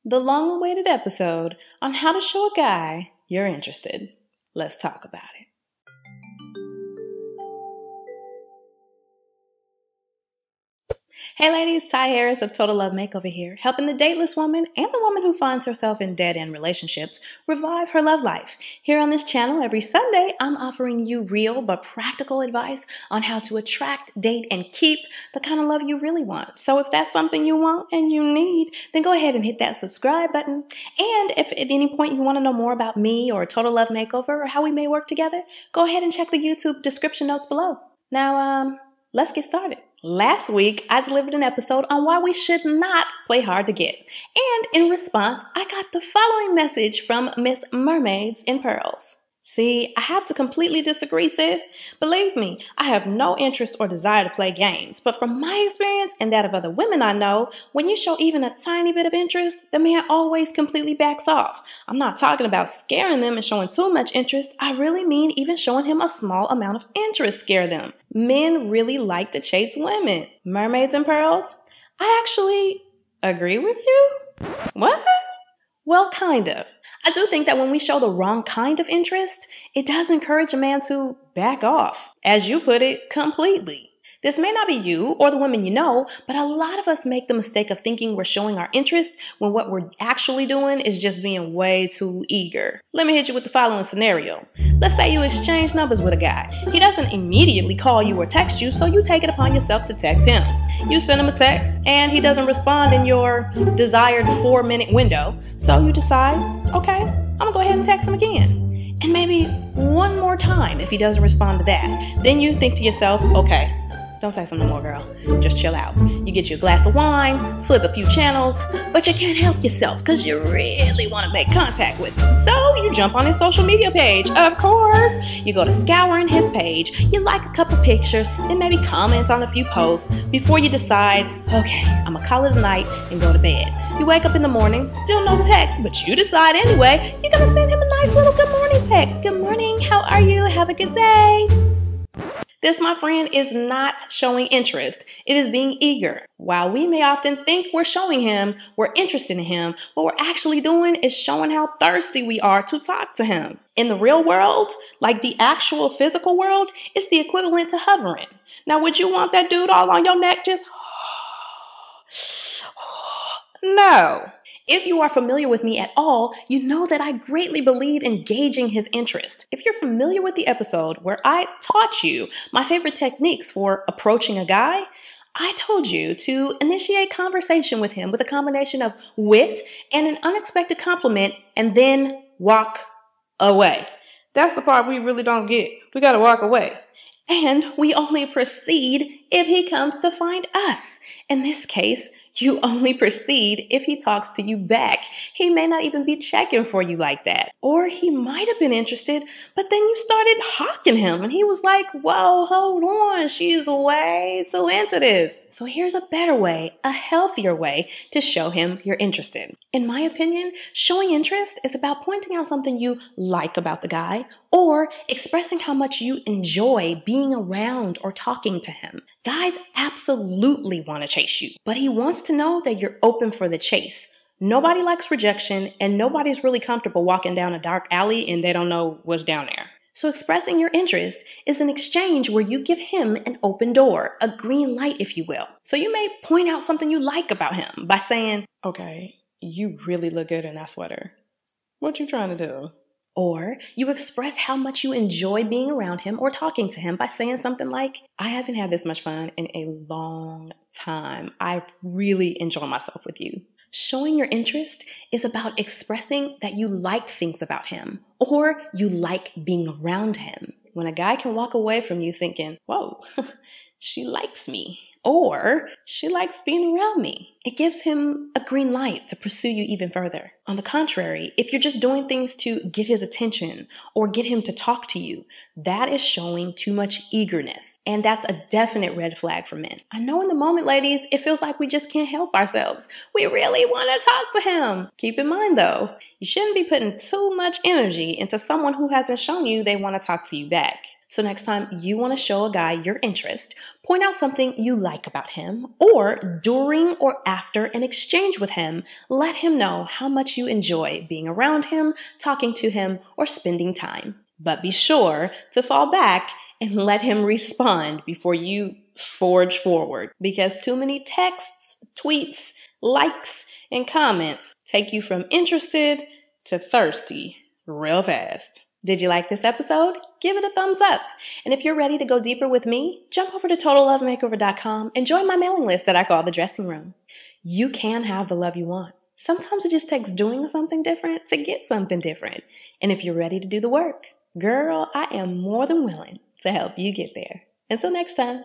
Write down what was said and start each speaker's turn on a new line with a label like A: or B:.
A: the long-awaited episode on how to show a guy you're interested. Let's talk about it. Hey ladies, Tiye Harris of Total Love Makeover here, helping the dateless woman and the woman who finds herself in dead-end relationships revive her love life. Here on this channel every Sunday, I'm offering you real but practical advice on how to attract, date, and keep the kind of love you really want. So if that's something you want and you need, then go ahead and hit that subscribe button. And if at any point you want to know more about me or Total Love Makeover or how we may work together, go ahead and check the YouTube description notes below. Now, let's get started. Last week, I delivered an episode on why we should not play hard to get. And in response, I got the following message from Miss Mermaids in Pearls. See, I have to completely disagree, sis. Believe me, I have no interest or desire to play games. But from my experience and that of other women I know, when you show even a tiny bit of interest, the man always completely backs off. I'm not talking about scaring them and showing too much interest. I really mean even showing him a small amount of interest scare them. Men really like to chase women. Mermaids and Pearls? I actually agree with you? What? Well, kind of. I do think that when we show the wrong kind of interest, it does encourage a man to back off, as you put it, completely. This may not be you or the women you know, but a lot of us make the mistake of thinking we're showing our interest when what we're actually doing is just being way too eager. Let me hit you with the following scenario. Let's say you exchange numbers with a guy. He doesn't immediately call you or text you, so you take it upon yourself to text him. You send him a text, and he doesn't respond in your desired 4-minute window, so you decide, okay, I'm gonna go ahead and text him again. And maybe one more time if he doesn't respond to that. Then you think to yourself, okay, don't text him no more, girl. Just chill out. You get you a glass of wine, flip a few channels, but you can't help yourself because you really want to make contact with him. So you jump on his social media page, of course. You go to scouring his page, you like a couple pictures, then maybe comment on a few posts before you decide, okay, I'm gonna call it a night and go to bed. You wake up in the morning, still no text, but you decide anyway, you're gonna send him a nice little good morning text. Good morning, how are you? Have a good day. This, my friend, is not showing interest. It is being eager. While we may often think we're showing him, we're interested in him, what we're actually doing is showing how thirsty we are to talk to him. In the real world, like the actual physical world, it's the equivalent to hovering. Now, would you want that dude all on your neck just... No. If you are familiar with me at all, you know that I greatly believe in gauging his interest. If you're familiar with the episode where I taught you my favorite techniques for approaching a guy, I told you to initiate conversation with him with a combination of wit and an unexpected compliment and then walk away. That's the part we really don't get. We gotta walk away. And we only proceed if he comes to find us. In this case, you only proceed if he talks to you back. He may not even be checking for you like that. Or he might have been interested, but then you started hawking him and he was like, whoa, hold on, she's way too into this. So here's a better way, a healthier way to show him you're interested. In my opinion, showing interest is about pointing out something you like about the guy or expressing how much you enjoy being around or talking to him. Guys absolutely want to chase you, but he wants to know that you're open for the chase. Nobody likes rejection and nobody's really comfortable walking down a dark alley and they don't know what's down there. So expressing your interest is an exchange where you give him an open door, a green light, if you will. So you may point out something you like about him by saying, okay, you really look good in that sweater. What you trying to do? Or you express how much you enjoy being around him or talking to him by saying something like, I haven't had this much fun in a long time. I really enjoy myself with you. Showing your interest is about expressing that you like things about him or you like being around him. When a guy can walk away from you thinking, whoa, she likes me, or she likes being around me, it gives him a green light to pursue you even further. On the contrary, if you're just doing things to get his attention or get him to talk to you, that is showing too much eagerness. And that's a definite red flag for men. I know in the moment, ladies, it feels like we just can't help ourselves. We really want to talk to him. Keep in mind though, you shouldn't be putting too much energy into someone who hasn't shown you they want to talk to you back. So next time you want to show a guy your interest, point out something you like about him, or during or after an exchange with him, let him know how much you enjoy being around him, talking to him, or spending time. But be sure to fall back and let him respond before you forge forward, because too many texts, tweets, likes, and comments take you from interested to thirsty real fast. Did you like this episode? Give it a thumbs up. And if you're ready to go deeper with me, jump over to totallovemakeover.com and join my mailing list that I call the dressing room. You can have the love you want. Sometimes it just takes doing something different to get something different. And if you're ready to do the work, girl, I am more than willing to help you get there. Until next time.